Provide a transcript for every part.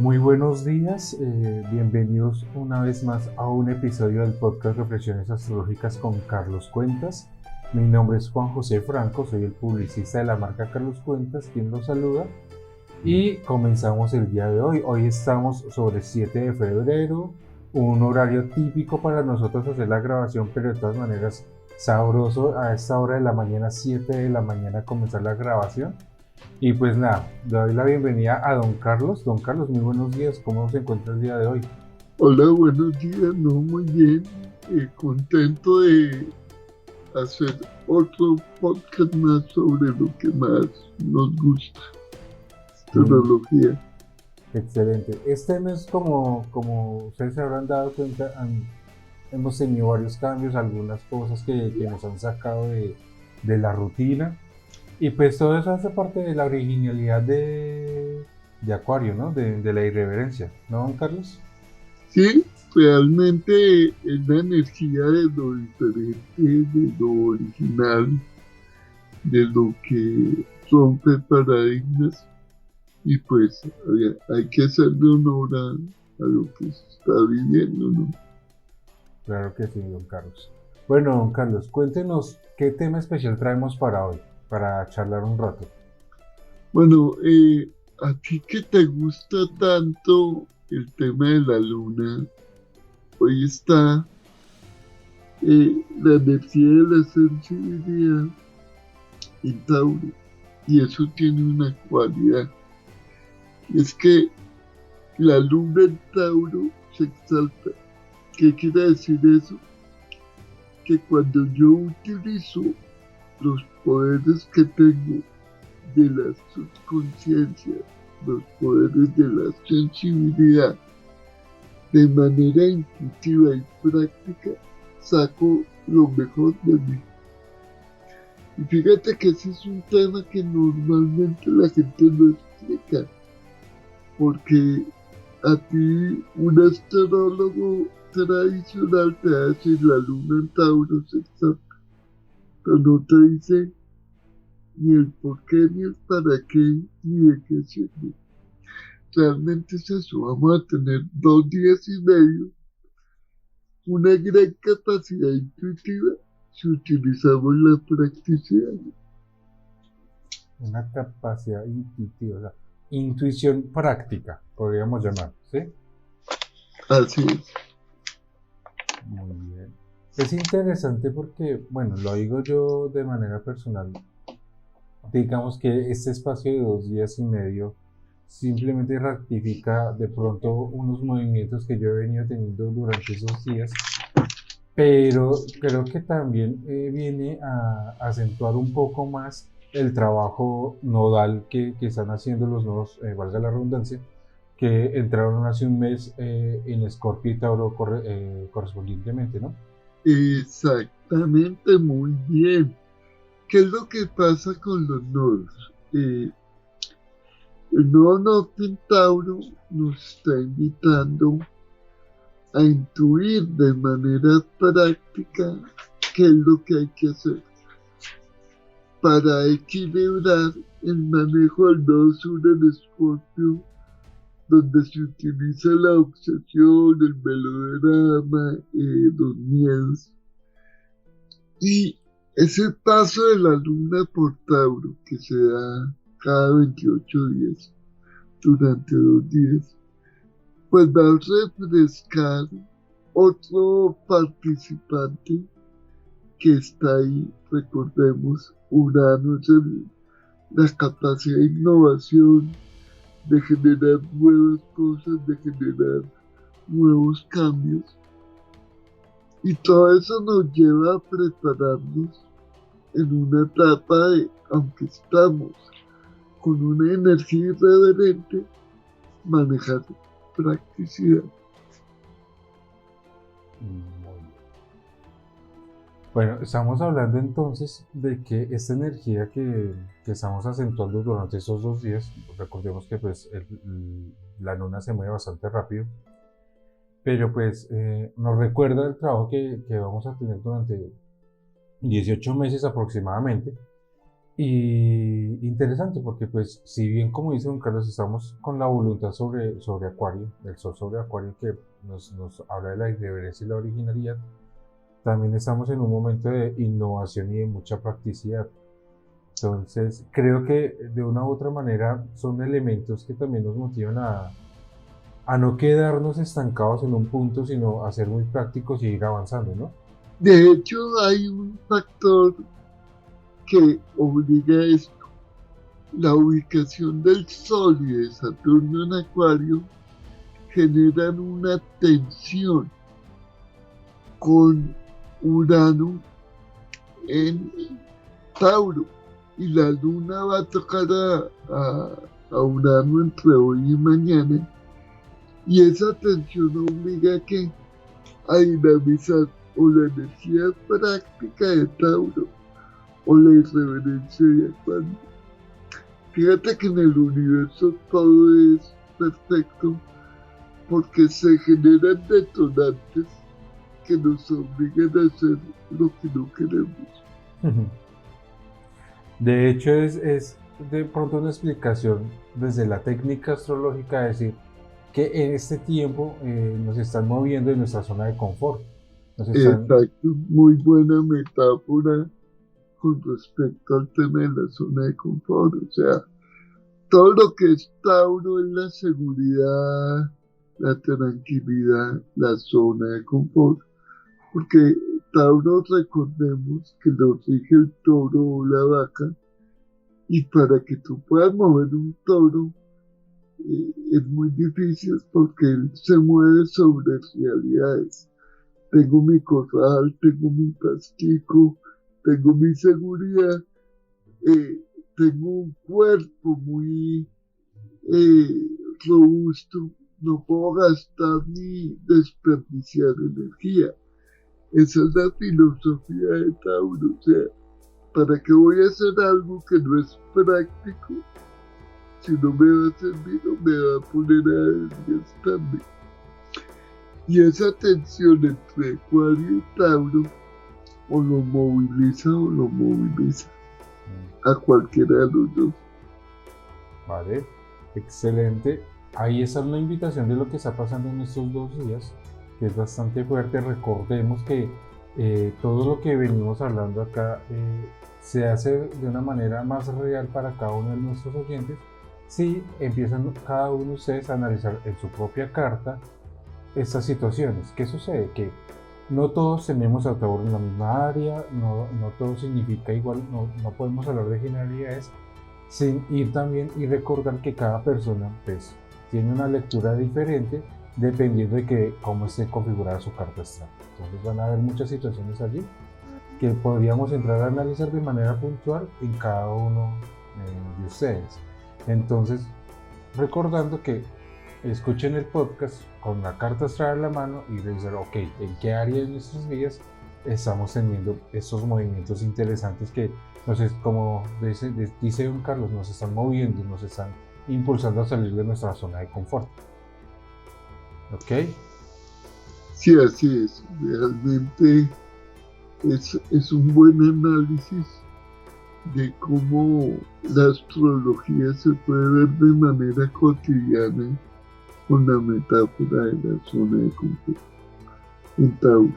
Muy buenos días, bienvenidos una vez más a un episodio del podcast Reflexiones Astrológicas con Carlos Cuentas. Mi nombre es Juan José Franco, soy el publicista de la marca Carlos Cuentas, quien los saluda. Y comenzamos el día de hoy. Hoy estamos sobre 7 de febrero, un horario típico para nosotros hacer la grabación, pero de todas maneras sabroso a esta hora de la mañana, 7 de la mañana, comenzar la grabación. Y pues nada, le doy la bienvenida a don Carlos. Don Carlos, muy buenos días. ¿Cómo se encuentra el día de hoy? Hola, buenos días, no, muy bien, contento de hacer otro podcast más sobre lo que más nos gusta, Muy astrología. excelente. Este mes, como ustedes se habrán dado cuenta, hemos tenido varios cambios, algunas cosas que nos han sacado de la rutina. Y pues todo eso hace parte de la originalidad de Acuario, ¿no? De la irreverencia, ¿no, don Carlos? Sí, realmente es la energía de lo diferente, de lo original, de lo que rompe paradigmas y pues hay que hacerle honor a lo que se está viviendo, ¿no? Claro que sí, don Carlos. Bueno, don Carlos, cuéntenos qué tema especial traemos para hoy, para charlar un rato. Bueno, a ti que te gusta tanto el tema de la luna, hoy está la energía de la sensibilidad en Tauro y eso tiene una cualidad, y es que la luna en Tauro se exalta. ¿Qué quiere decir eso? Que cuando yo utilizo los poderes que tengo de la subconsciencia, los poderes de la sensibilidad, de manera intuitiva y práctica, saco lo mejor de mí. Y fíjate que ese es un tema que normalmente la gente no explica, porque a ti un astrólogo tradicional te va a decir la luna en Tauro se exalta, pero no te dice ni el por qué, ni el para qué, ni de qué sirve. Realmente es eso, vamos a tener 2 días y medio, una gran capacidad intuitiva si utilizamos la practicidad. Una capacidad intuitiva, o sea, intuición práctica, podríamos llamar, ¿sí? Así es. Muy bien. Es interesante porque, bueno, lo digo yo de manera personal. Digamos que este espacio de 2 días y medio simplemente ratifica de pronto unos movimientos que yo he venido teniendo durante esos días, pero creo que también viene a acentuar un poco más el trabajo nodal que están haciendo los nodos, valga la redundancia, que entraron hace un mes en Escorpio y Tauro correspondientemente, ¿no? Exactamente, muy bien. ¿Qué es lo que pasa con los nodos? El nodo norte en Tauro nos está invitando a intuir de manera práctica qué es lo que hay que hacer para equilibrar el manejo del nodo sur en Escorpio, donde se utiliza la obsesión, el melodrama, los miedos. Y ese paso de la luna por Tauro, que se da cada 28 días, durante 2 días, pues va a refrescar otro participante que está ahí. Recordemos, Urano es la capacidad de innovación, de generar nuevas cosas, de generar nuevos cambios. Y todo eso nos lleva a prepararnos en una etapa de, aunque estamos con una energía irreverente, manejar practicidad. Muy bien. Bueno, estamos hablando entonces de que esta energía que estamos acentuando durante esos 2 días, recordemos que pues la luna se mueve bastante rápido, pero pues nos recuerda el trabajo que vamos a tener durante 18 meses aproximadamente. Y interesante porque pues si bien como dice don Carlos estamos con la voluntad sobre Acuario, el sol sobre Acuario que nos habla de la irreverencia y la originalidad, también estamos en un momento de innovación y de mucha practicidad. Entonces creo que de una u otra manera son elementos que también nos motivan a no quedarnos estancados en un punto, sino a ser muy prácticos y ir avanzando, ¿no? De hecho, hay un factor que obliga a esto. La ubicación del Sol y de Saturno en Acuario generan una tensión con Urano en Tauro y la Luna va a tocar a Urano entre hoy y mañana y esa tensión obliga a dinamizar o la energía práctica de Tauro o la irreverencia de Acuario. Fíjate que en el universo todo es perfecto porque se generan detonantes que nos obligan a hacer lo que no queremos. De hecho, es de pronto una explicación desde la técnica astrológica, decir que en este tiempo nos están moviendo en nuestra zona de confort. Nos están... Exacto, muy buena metáfora con respecto al tema de la zona de confort. O sea, todo lo que es Tauro es la seguridad, la tranquilidad, la zona de confort. Porque Tauro, recordemos que lo rige el toro o la vaca, y para que tú puedas mover un toro es muy difícil porque él se mueve sobre realidades. Tengo mi corral, tengo mi pastico, tengo mi seguridad, tengo un cuerpo muy eh, robusto, no puedo gastar ni desperdiciar energía. Esa es la filosofía de Tauro. O sea, ¿para qué voy a hacer algo que no es práctico? Si no me va a servir o me va a poner a desgastarme. Y esa tensión entre Acuario y Tauro o lo moviliza o lo moviliza a cualquiera de los dos. Vale, excelente. Ahí está una invitación de lo que está pasando en estos 2 días, que es bastante fuerte. Recordemos que todo lo que venimos hablando acá se hace de una manera más real para cada uno de nuestros oyentes si empiezan cada uno de ustedes a analizar en su propia carta estas situaciones. ¿Qué sucede? Que no todos tenemos a Tauro en la misma área, no todo significa igual, no podemos hablar de generalidades sin ir también y recordar que cada persona pues, tiene una lectura diferente dependiendo de cómo esté configurada su carta astral. Entonces van a haber muchas situaciones allí que podríamos entrar a analizar de manera puntual en cada uno de ustedes. Entonces, recordando que escuchen el podcast con la carta astral en la mano y revisar, ok, en qué área de nuestras vidas estamos teniendo estos movimientos interesantes que como dice don Carlos, nos están moviendo, nos están impulsando a salir de nuestra zona de confort. ¿Ok? Sí, así es. Realmente es un buen análisis de cómo la astrología se puede ver de manera cotidiana con la metáfora de la zona de confort en Tauro.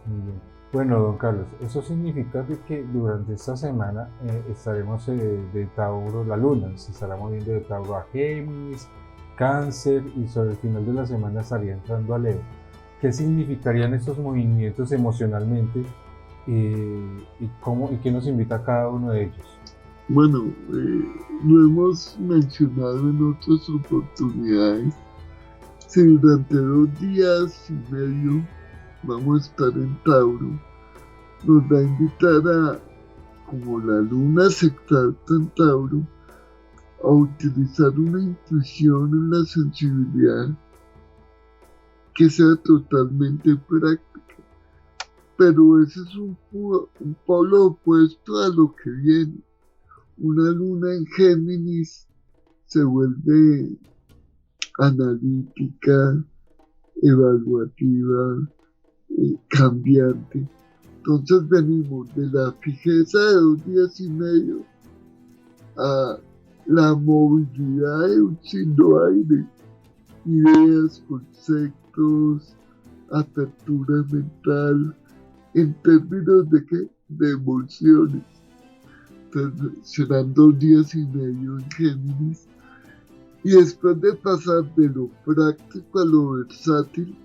Muy bien. Bueno, don Carlos, eso significa que durante esta semana estaremos de Tauro, la luna se estará moviendo de Tauro a Géminis, Cáncer y sobre el final de la semana estaría entrando a Leo. ¿Qué significarían estos movimientos emocionalmente y qué nos invita a cada uno de ellos? Bueno, lo hemos mencionado en otras oportunidades. Si durante 2 días y medio vamos a estar en Tauro, nos va a invitar como la luna se exalta en Tauro, a utilizar una intuición en la sensibilidad que sea totalmente práctica. Pero ese es un polo opuesto a lo que viene. Una luna en Géminis se vuelve analítica, evaluativa, cambiante. Entonces venimos de la fijeza de 2 días y medio a la movilidad de un signo aire, ideas, conceptos, apertura mental, en términos de qué, de emociones. Entonces serán 2 días y medio en Géminis. Y después de pasar de lo práctico a lo versátil,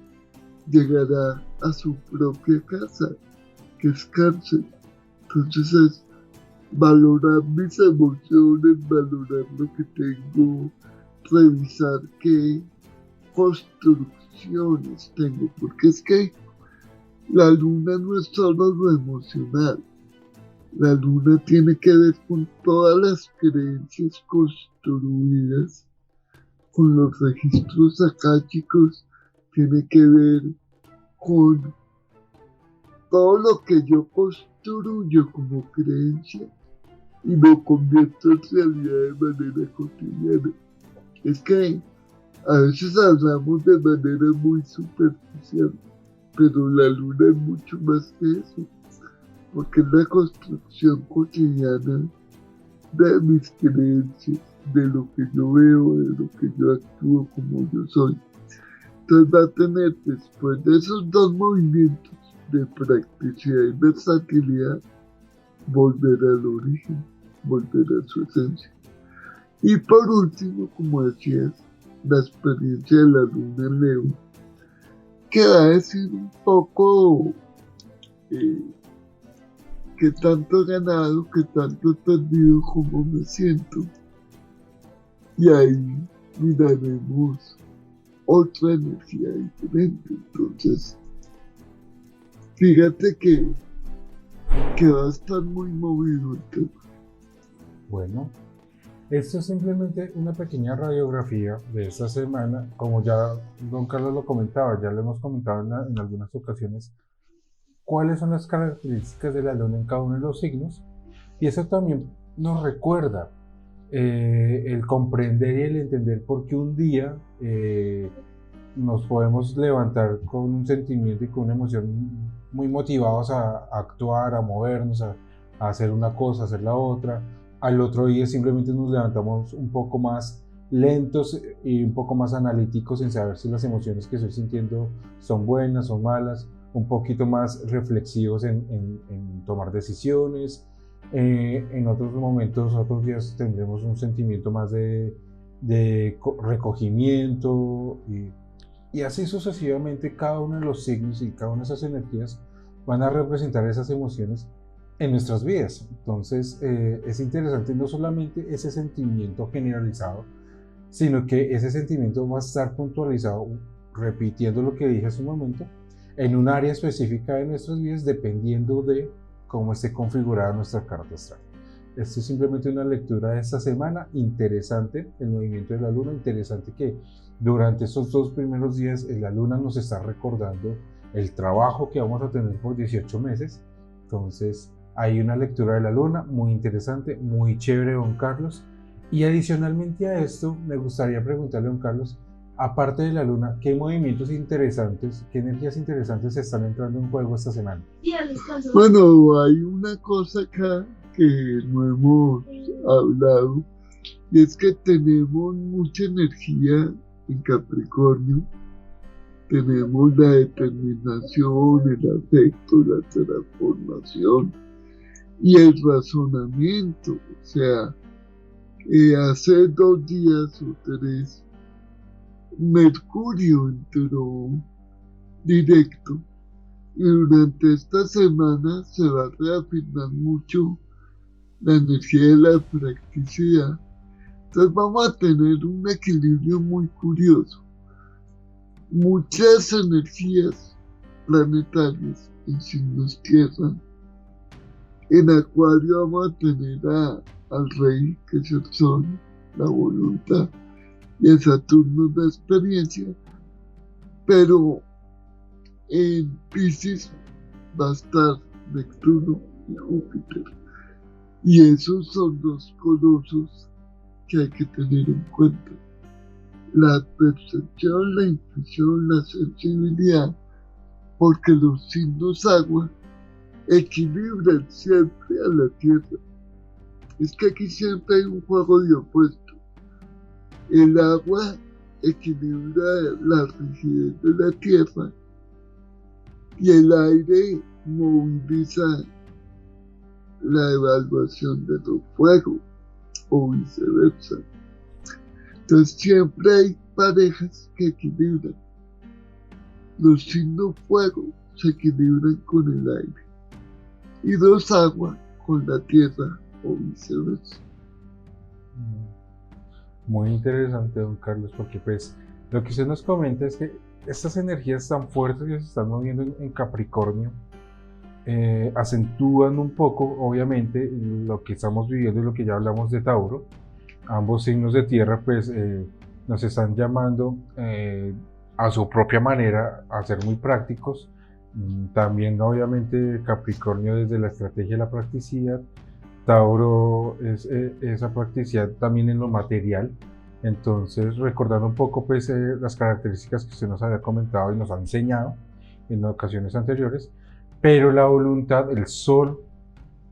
llegará a su propia casa, que es Cáncer. Entonces es valorar mis emociones, valorar lo que tengo, revisar qué construcciones tengo, porque es que la luna no es solo lo emocional, la luna tiene que ver con todas las creencias construidas, con los registros akáshicos, tiene que ver con todo lo que yo construyo como creencia y lo convierto en realidad de manera cotidiana. Es que a veces hablamos de manera muy superficial, pero la luna es mucho más que eso, porque es la construcción cotidiana de mis creencias, de lo que yo veo, de lo que yo actúo como yo soy. Entonces va a tener, después de esos dos movimientos de practicidad y versatilidad, volver al origen, volver a su esencia. Y por último, como decías, la experiencia de la luna en Leo, que va a decir un poco qué tanto he ganado, qué tanto he perdido, cómo me siento. Y ahí miraremos otra energía diferente. Entonces, fíjate que va a estar muy movido el tema. Bueno, esto es simplemente una pequeña radiografía de esta semana. Como ya don Carlos lo comentaba, ya lo hemos comentado en algunas ocasiones, cuáles son las características de la luna en cada uno de los signos. Y eso también nos recuerda el comprender y el entender por qué un día nos podemos levantar con un sentimiento y con una emoción muy motivados a actuar, a movernos, a hacer una cosa, a hacer la otra. Al otro día simplemente nos levantamos un poco más lentos y un poco más analíticos en saber si las emociones que estoy sintiendo son buenas o malas, un poquito más reflexivos en tomar decisiones. En otros momentos, otros días tendremos un sentimiento más de recogimiento y así sucesivamente. Cada uno de los signos y cada una de esas energías van a representar esas emociones en nuestras vidas. Entonces es interesante no solamente ese sentimiento generalizado, sino que ese sentimiento va a estar puntualizado, repitiendo lo que dije hace un momento, en un área específica de nuestras vidas, dependiendo de cómo esté configurada nuestra carta astral. Esto es simplemente una lectura de esta semana. Interesante el movimiento de la luna, interesante que durante estos 2 primeros días la luna nos está recordando el trabajo que vamos a tener por 18 meses. Entonces hay una lectura de la luna muy interesante, muy chévere, don Carlos. Y adicionalmente a esto, me gustaría preguntarle a don Carlos, aparte de la luna, ¿qué movimientos interesantes, qué energías interesantes están entrando en juego esta semana? Bueno, hay una cosa acá que no hemos hablado, y es que tenemos mucha energía en Capricornio. Tenemos la determinación, el afecto, la transformación y el razonamiento. O sea, hace 2 días o 3, Mercurio entró directo, y durante esta semana se va a reafirmar mucho la energía de la practicidad. Entonces vamos a tener un equilibrio muy curioso. Muchas energías planetarias en signos tierra. En Acuario vamos a tener al rey, que es el sol, la voluntad, y a Saturno la experiencia. Pero en Piscis va a estar Neptuno y Júpiter. Y esos son 2 colosos que hay que tener en cuenta. La percepción, la intuición, la sensibilidad, porque los signos agua equilibran siempre a la Tierra. Es que aquí siempre hay un juego de opuesto. El agua equilibra la rigidez de la Tierra y el aire moviliza la evaluación de los fuegos o viceversa. Entonces siempre hay parejas que equilibran. Los signos fuego se equilibran con el aire y los agua con la tierra o viceversa. Muy interesante, don Carlos, porque pues lo que usted nos comenta es que estas energías tan fuertes que se están moviendo en Capricornio acentúan un poco, obviamente, lo que estamos viviendo y lo que ya hablamos de Tauro. Ambos signos de tierra pues nos están llamando a su propia manera a ser muy prácticos. También obviamente Capricornio desde la estrategia y la practicidad. Tauro es esa practicidad también en lo material. Entonces, recordando un poco pues las características que usted nos había comentado y nos ha enseñado en ocasiones anteriores, pero la voluntad, el sol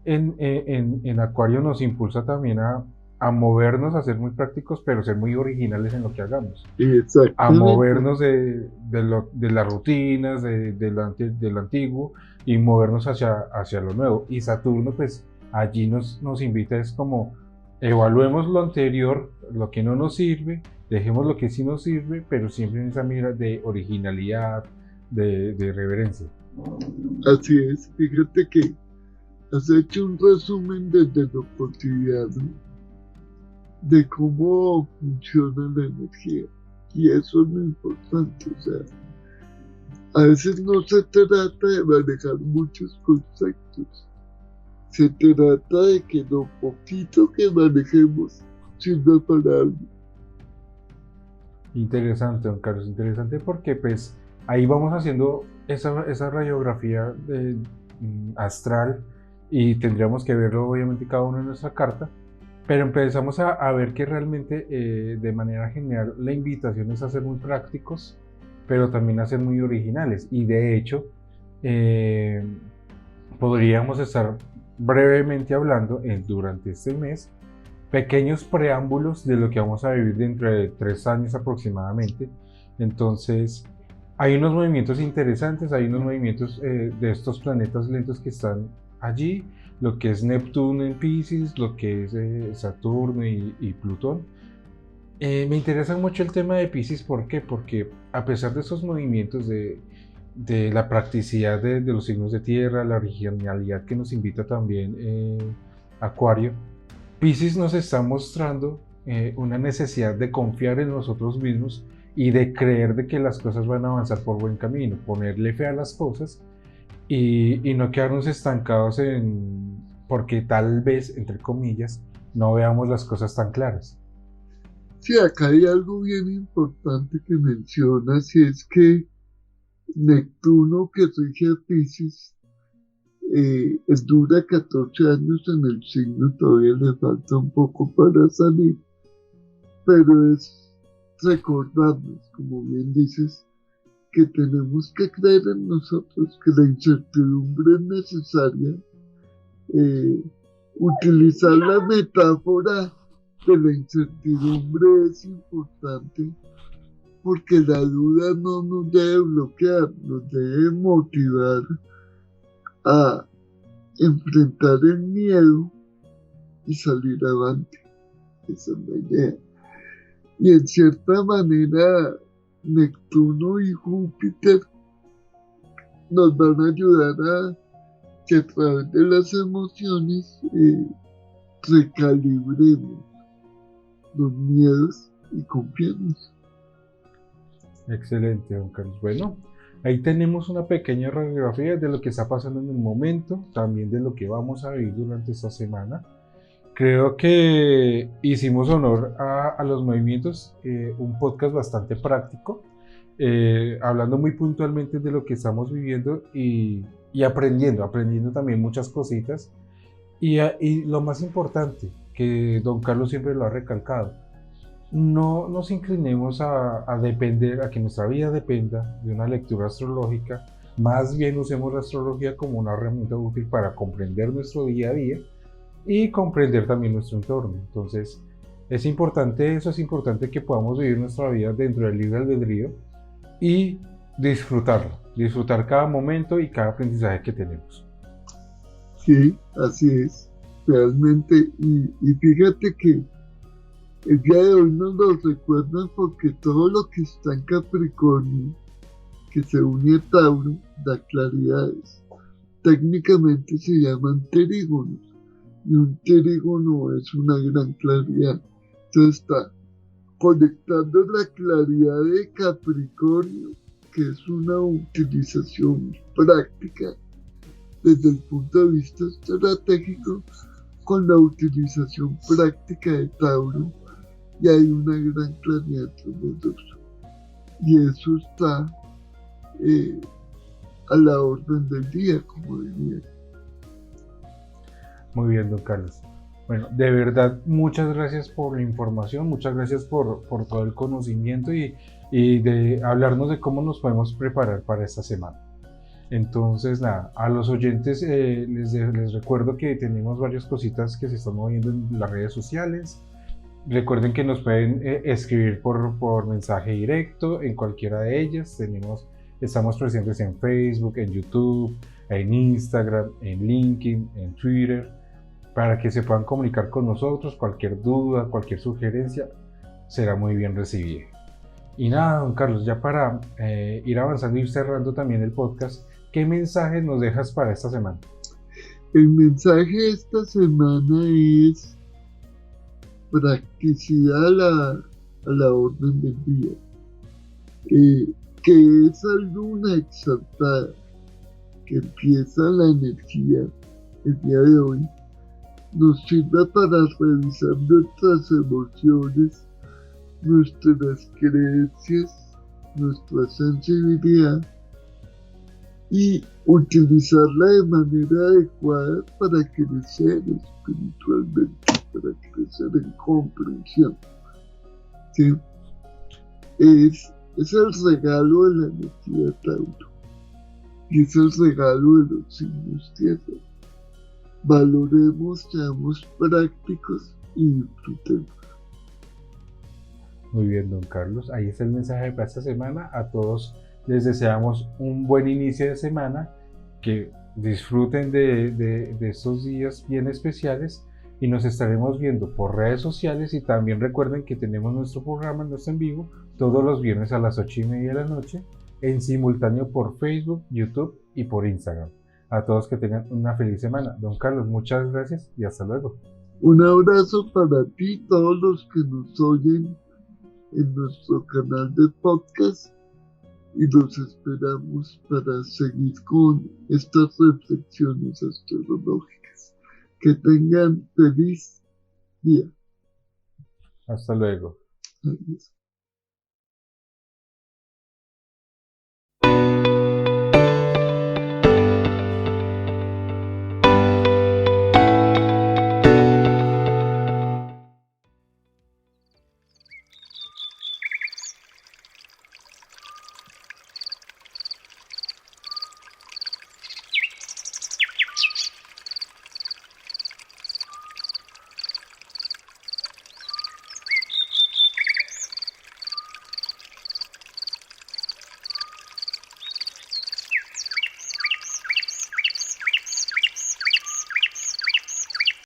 en Acuario nos impulsa también a movernos, a ser muy prácticos, pero ser muy originales en lo que hagamos. A movernos de las rutinas, de lo antiguo, y movernos hacia lo nuevo. Y Saturno pues allí nos invita, es como evaluemos lo anterior, lo que no nos sirve, dejemos lo que sí nos sirve, pero siempre en esa mira de originalidad, de reverencia. Así es, fíjate que has hecho un resumen desde lo cotidiano de cómo funciona la energía, y eso es lo importante. O sea, a veces no se trata de manejar muchos conceptos, se trata de que lo poquito que manejemos sirva para algo. Interesante, don Carlos, interesante, porque pues ahí vamos haciendo esa radiografía astral, y tendríamos que verlo obviamente cada uno en nuestra carta, pero empezamos a ver que realmente de manera general la invitación es a ser muy prácticos, pero también a ser muy originales. Y de hecho podríamos estar brevemente hablando durante este mes pequeños preámbulos de lo que vamos a vivir dentro de 3 años aproximadamente. Entonces hay unos movimientos interesantes, hay unos movimientos de estos planetas lentos que están allí, lo que es Neptuno en Piscis, lo que es Saturno y Plutón. Me interesa mucho el tema de Piscis. ¿Por qué? Porque a pesar de estos movimientos de la practicidad de los signos de tierra, la originalidad que nos invita también Acuario, Piscis nos está mostrando una necesidad de confiar en nosotros mismos y de creer de que las cosas van a avanzar por buen camino, ponerle fe a las cosas y no quedarnos estancados porque tal vez, entre comillas, no veamos las cosas tan claras. Sí, acá hay algo bien importante que mencionas, y es que Neptuno, que rige a Piscis, dura 14 años en el signo, todavía le falta un poco para salir, pero es recordarnos, como bien dices, que tenemos que creer en nosotros, que la incertidumbre es necesaria. Utilizar la metáfora de la incertidumbre es importante, porque la duda no nos debe bloquear, nos debe motivar a enfrentar el miedo y salir adelante. Esa es la idea. Y en cierta manera, Neptuno y Júpiter nos van a ayudar a que a través de las emociones recalibremos los miedos y confiemos. Excelente, don Carlos. Bueno, ahí tenemos una pequeña radiografía de lo que está pasando en el momento, también de lo que vamos a vivir durante esta semana. Creo que hicimos honor a los movimientos, un podcast bastante práctico, hablando muy puntualmente de lo que estamos viviendo y aprendiendo también muchas cositas. Y lo más importante, que don Carlos siempre lo ha recalcado, no nos inclinemos a depender, a que nuestra vida dependa de una lectura astrológica, Más bien usemos la astrología como una herramienta útil para comprender nuestro día a día y comprender también nuestro entorno. Entonces, es importante eso, es importante que podamos vivir nuestra vida dentro del libre albedrío y disfrutarlo, disfrutar cada momento y cada aprendizaje que tenemos. Sí, así es, realmente. Y fíjate que el día de hoy nos lo recuerdan porque todo lo que está en Capricornio, que se une a Tauro, da claridades. Técnicamente se llaman terígonos y un terígono es una gran claridad. Entonces está conectando la claridad de Capricornio, que es una utilización práctica desde el punto de vista estratégico, con la utilización práctica de Tauro, y hay una gran claridad entre los dos. Y eso está a la orden del día, como diría. Muy bien, don Carlos. Bueno, de verdad, muchas gracias por la información, muchas gracias por todo el conocimiento y de hablarnos de cómo nos podemos preparar para esta semana. Entonces, nada, a los oyentes les recuerdo que tenemos varias cositas que se están moviendo en las redes sociales. Recuerden que nos pueden escribir por mensaje directo en cualquiera de ellas. Estamos presentes en Facebook, en YouTube, en Instagram, en LinkedIn, en Twitter, para que se puedan comunicar con nosotros. Cualquier duda, cualquier sugerencia será muy bien recibida. Y nada, don Carlos, ya para ir avanzando y ir cerrando también el podcast, ¿qué mensajes nos dejas para esta semana? El mensaje de esta semana es practicidad a la orden del día, que esa luna exaltada que empieza la energía el día de hoy nos sirva para revisar nuestras emociones, nuestras creencias, nuestra sensibilidad y utilizarla de manera adecuada para crecer espiritualmente, para crecer en comprensión. ¿Sí? Es el regalo de la energía Tauro y es el regalo de los signos tierra. Valoremos, seamos prácticos y disfrutemos. Muy bien, don Carlos. Ahí está el mensaje para esta semana. A todos les deseamos un buen inicio de semana, que disfruten de estos días bien especiales y nos estaremos viendo por redes sociales. Y también recuerden que tenemos nuestro programa, nuestro en vivo, todos los viernes a las 8:30 de la noche, en simultáneo por Facebook, YouTube y por Instagram. A todos que tengan una feliz semana. Don Carlos, muchas gracias y hasta luego. Un abrazo para ti, todos los que nos oyen en nuestro canal de podcast, y los esperamos para seguir con estas reflexiones astrológicas. Que tengan feliz día. Hasta luego. Adiós.